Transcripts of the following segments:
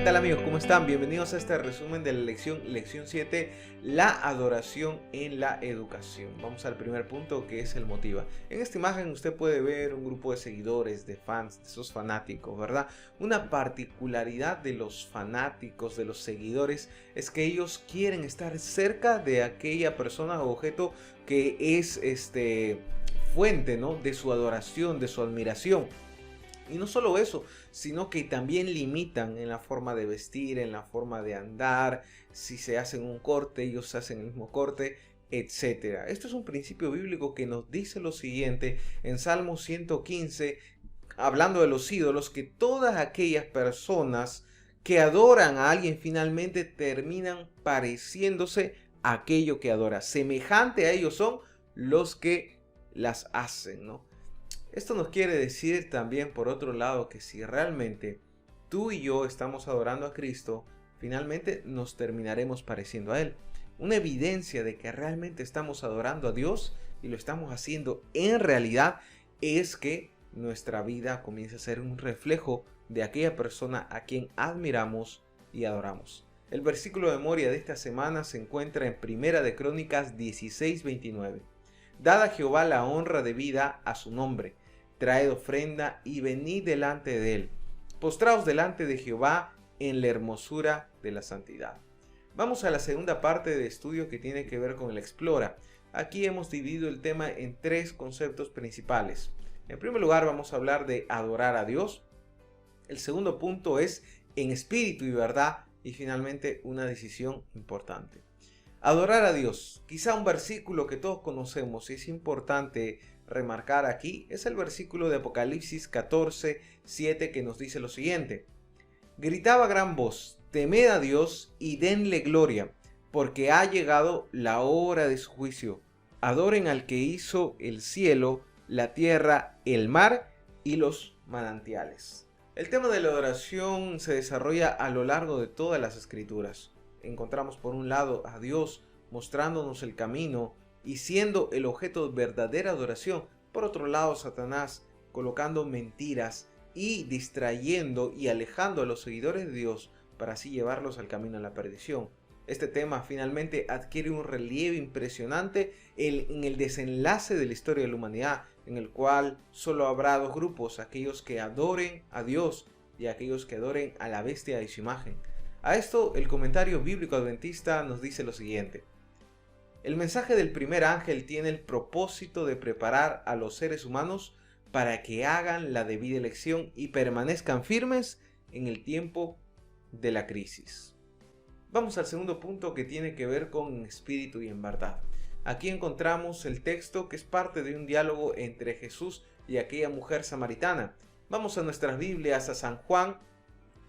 tal amigos? ¿Cómo están? Bienvenidos a este resumen de la lección 7, la adoración en la educación. Vamos al primer punto, que es el motiva. En esta imagen usted puede ver un grupo de seguidores, de fans, de esos fanáticos, ¿verdad? Una particularidad de los fanáticos, de los seguidores, es que ellos quieren estar cerca de aquella persona o objeto que es fuente, ¿no?, de su adoración, de su admiración. Y no solo eso, sino que también limitan en la forma de vestir, en la forma de andar, si se hacen un corte, ellos hacen el mismo corte, etcétera. Esto es un principio bíblico que nos dice lo siguiente en Salmo 115, hablando de los ídolos, que todas aquellas personas que adoran a alguien finalmente terminan pareciéndose a aquello que adora. Semejante a ellos son los que las hacen, ¿no? Esto nos quiere decir también, por otro lado, que si realmente tú y yo estamos adorando a Cristo, finalmente nos terminaremos pareciendo a Él. Una evidencia de que realmente estamos adorando a Dios y lo estamos haciendo en realidad es que nuestra vida comienza a ser un reflejo de aquella persona a quien admiramos y adoramos. El versículo de memoria de esta semana se encuentra en Primera de Crónicas 16:29. Dad a Jehová la honra debida a su nombre. Traed ofrenda y venid delante de él. Postraos delante de Jehová en la hermosura de la santidad. Vamos a la segunda parte de estudio que tiene que ver con el Explora. Aquí hemos dividido el tema en tres conceptos principales. En primer lugar, vamos a hablar de adorar a Dios. El segundo punto es en espíritu y verdad. Y finalmente, una decisión importante. Adorar a Dios. Quizá un versículo que todos conocemos y es importante remarcar aquí es el versículo de Apocalipsis 14:7, que nos dice lo siguiente: gritaba a gran voz, temed a Dios y denle gloria, porque ha llegado la hora de su juicio. Adoren al que hizo el cielo, la tierra, el mar y los manantiales. El tema de la adoración se desarrolla a lo largo de todas las escrituras. Encontramos por un lado a Dios mostrándonos el camino y siendo el objeto de verdadera adoración. Por otro lado, Satanás colocando mentiras y distrayendo y alejando a los seguidores de Dios para así llevarlos al camino a la perdición. Este tema finalmente adquiere un relieve impresionante en el desenlace de la historia de la humanidad, en el cual solo habrá dos grupos: aquellos que adoren a Dios y aquellos que adoren a la bestia y su imagen. A esto el comentario bíblico adventista nos dice lo siguiente: el mensaje del primer ángel tiene el propósito de preparar a los seres humanos para que hagan la debida elección y permanezcan firmes en el tiempo de la crisis. Vamos al segundo punto, que tiene que ver con espíritu y en verdad. Aquí encontramos el texto que es parte de un diálogo entre Jesús y aquella mujer samaritana. Vamos a nuestras Biblias, a San Juan,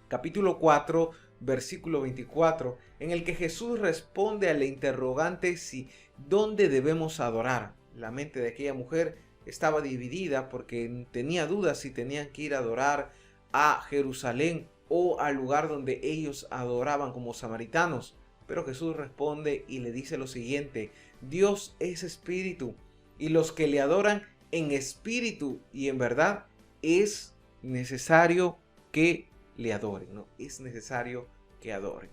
capítulo 4, versículo 24, en el que Jesús responde a la interrogante si dónde debemos adorar. La mente de aquella mujer estaba dividida porque tenía dudas si tenían que ir a adorar a Jerusalén o al lugar donde ellos adoraban como samaritanos. Pero Jesús responde y le dice lo siguiente: Dios es espíritu, y los que le adoran en espíritu y en verdad es necesario que le adoren, ¿no? Es necesario que adoren.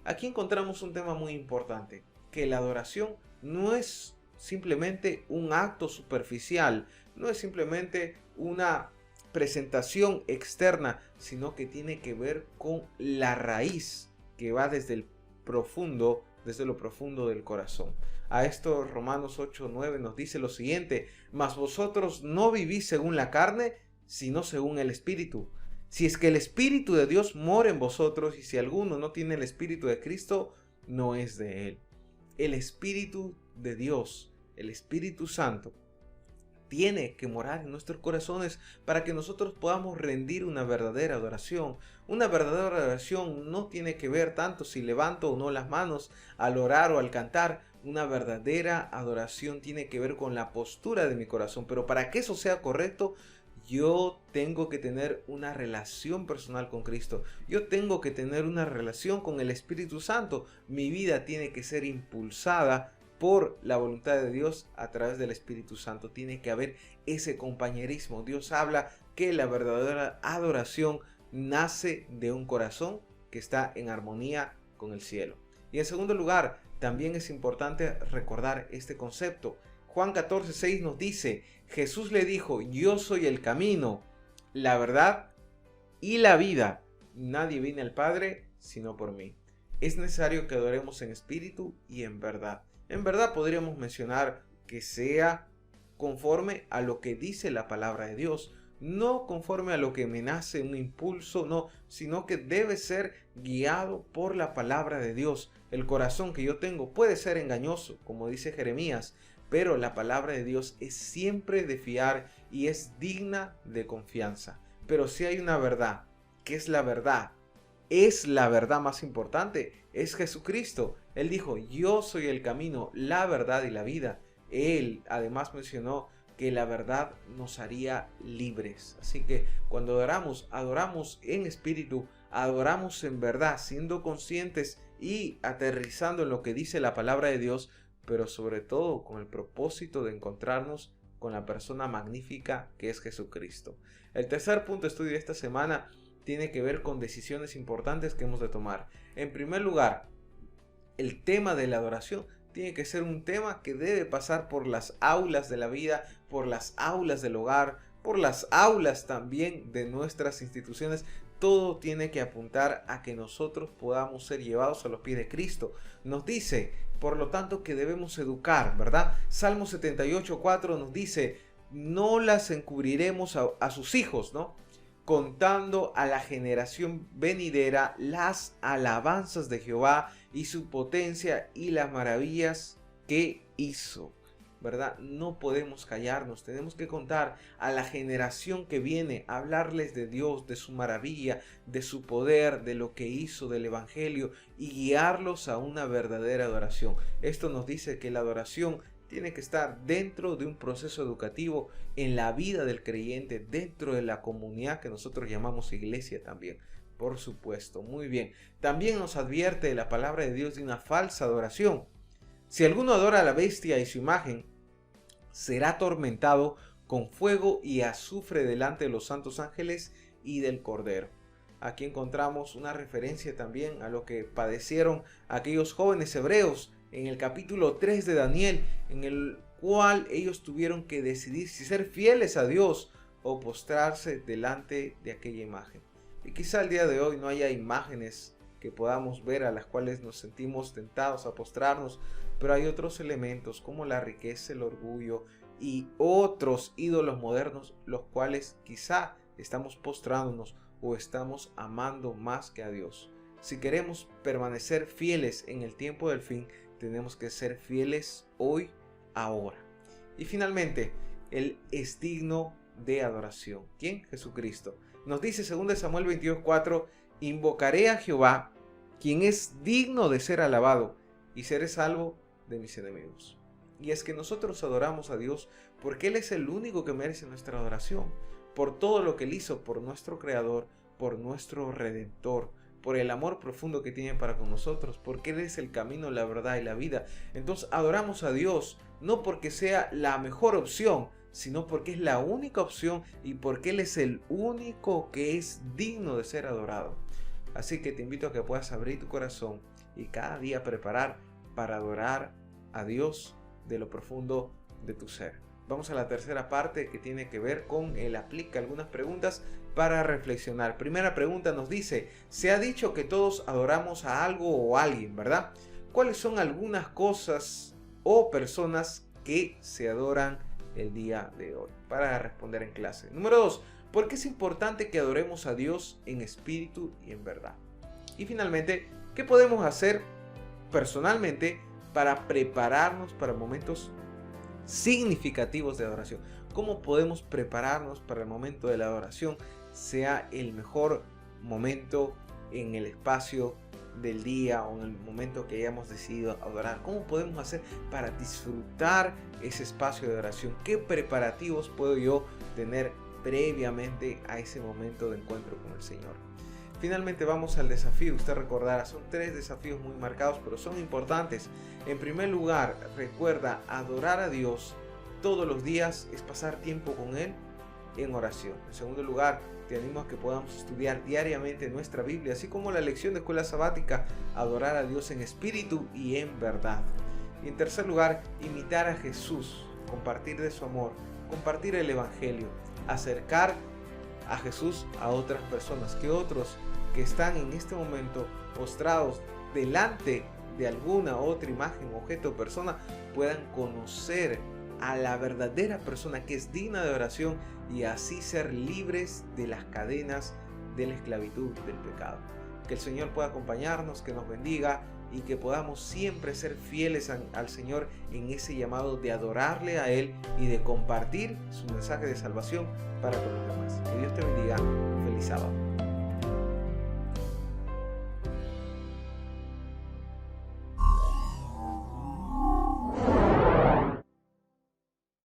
Aquí encontramos un tema muy importante, que la adoración no es simplemente un acto superficial, no es simplemente una presentación externa, sino que tiene que ver con la raíz que va desde lo profundo del corazón. A esto Romanos 8:9 nos dice lo siguiente: mas vosotros no vivís según la carne, sino según el Espíritu. Si es que el Espíritu de Dios mora en vosotros, y si alguno no tiene el Espíritu de Cristo, no es de él. El Espíritu de Dios, el Espíritu Santo, tiene que morar en nuestros corazones para que nosotros podamos rendir una verdadera adoración. Una verdadera adoración no tiene que ver tanto si levanto o no las manos al orar o al cantar. Una verdadera adoración tiene que ver con la postura de mi corazón. Pero para que eso sea correcto, yo tengo que tener una relación personal con Cristo. Yo tengo que tener una relación con el Espíritu Santo. Mi vida tiene que ser impulsada por la voluntad de Dios a través del Espíritu Santo. Tiene que haber ese compañerismo. Dios habla que la verdadera adoración nace de un corazón que está en armonía con el cielo. Y en segundo lugar, también es importante recordar este concepto. Juan 14:6 nos dice, Jesús le dijo, yo soy el camino, la verdad y la vida. Nadie viene al Padre sino por mí. Es necesario que adoremos en espíritu y en verdad. En verdad podríamos mencionar que sea conforme a lo que dice la palabra de Dios, no conforme a lo que me nace un impulso, no, sino que debe ser guiado por la palabra de Dios. El corazón que yo tengo puede ser engañoso, como dice Jeremías, pero la palabra de Dios es siempre de fiar y es digna de confianza. Pero si hay una verdad, que es la verdad más importante, es Jesucristo. Él dijo, yo soy el camino, la verdad y la vida. Él además mencionó que la verdad nos haría libres. Así que cuando adoramos en espíritu, adoramos en verdad, siendo conscientes y aterrizando en lo que dice la palabra de Dios, pero sobre todo con el propósito de encontrarnos con la persona magnífica que es Jesucristo. El tercer punto de estudio de esta semana tiene que ver con decisiones importantes que hemos de tomar. En primer lugar, el tema de la adoración tiene que ser un tema que debe pasar por las aulas de la vida, por las aulas del hogar, por las aulas también de nuestras instituciones. Todo tiene que apuntar a que nosotros podamos ser llevados a los pies de Cristo. Nos dice, por lo tanto, que debemos educar, ¿verdad? Salmo 78:4 nos dice, no las encubriremos a sus hijos, ¿no? Contando a la generación venidera las alabanzas de Jehová y su potencia y las maravillas que hizo, ¿verdad? No podemos callarnos, tenemos que contar a la generación que viene, hablarles de Dios, de su maravilla, de su poder, de lo que hizo, del evangelio y guiarlos a una verdadera adoración. Esto nos dice que la adoración tiene que estar dentro de un proceso educativo en la vida del creyente, dentro de la comunidad que nosotros llamamos iglesia también. Por supuesto, muy bien. También nos advierte la palabra de Dios de una falsa adoración. Si alguno adora a la bestia y su imagen, será atormentado con fuego y azufre delante de los santos ángeles y del Cordero. Aquí encontramos una referencia también a lo que padecieron aquellos jóvenes hebreos en el capítulo 3 de Daniel, en el cual ellos tuvieron que decidir si ser fieles a Dios o postrarse delante de aquella imagen. Y quizá el día de hoy no haya imágenes que podamos ver a las cuales nos sentimos tentados a postrarnos, pero hay otros elementos como la riqueza, el orgullo y otros ídolos modernos, los cuales quizá estamos postrándonos o estamos amando más que a Dios. Si queremos permanecer fieles en el tiempo del fin, tenemos que ser fieles hoy, ahora. Y finalmente, Él es digno de adoración. ¿Quién? Jesucristo. Nos dice 2 Samuel 22:4, invocaré a Jehová, quien es digno de ser alabado, y seré salvo de mis enemigos. Y es que nosotros adoramos a Dios porque Él es el único que merece nuestra adoración, por todo lo que Él hizo por nuestro Creador, por nuestro Redentor, por el amor profundo que tiene para con nosotros, porque Él es el camino, la verdad y la vida. Entonces adoramos a Dios no porque sea la mejor opción, sino porque es la única opción y porque Él es el único que es digno de ser adorado. Así que te invito a que puedas abrir tu corazón y cada día preparar para adorar a Dios de lo profundo de tu ser. Vamos a la tercera parte que tiene que ver con el aplica algunas preguntas para reflexionar. Primera pregunta nos dice, se ha dicho que todos adoramos a algo o a alguien, ¿verdad? ¿Cuáles son algunas cosas o personas que se adoran el día de hoy? Para responder en clase. Número 2, ¿por qué es importante que adoremos a Dios en espíritu y en verdad? Y finalmente, ¿qué podemos hacer personalmente para prepararnos para momentos significativos de adoración? ¿Cómo podemos prepararnos para el momento de la adoración sea el mejor momento en el espacio del día o en el momento que hayamos decidido adorar? ¿Cómo podemos hacer para disfrutar ese espacio de adoración? ¿Qué preparativos puedo yo tener previamente a ese momento de encuentro con el Señor? Finalmente vamos al desafío. Usted recordará, son 3 desafíos muy marcados, pero son importantes. En primer lugar, recuerda, adorar a Dios todos los días es pasar tiempo con Él en oración. En segundo lugar, te animo a que podamos estudiar diariamente nuestra Biblia, así como la lección de escuela sabática, adorar a Dios en espíritu y en verdad. Y en tercer lugar, imitar a Jesús, compartir de su amor, compartir el Evangelio, acercar a Jesús a otras personas, que otros que están en este momento postrados delante de alguna otra imagen, objeto o persona, puedan conocer a la verdadera persona que es digna de oración y así ser libres de las cadenas de la esclavitud del pecado. Que el Señor pueda acompañarnos, que nos bendiga y que podamos siempre ser fieles al Señor en ese llamado de adorarle a Él y de compartir su mensaje de salvación para con los demás. Que Dios te bendiga. Feliz sábado.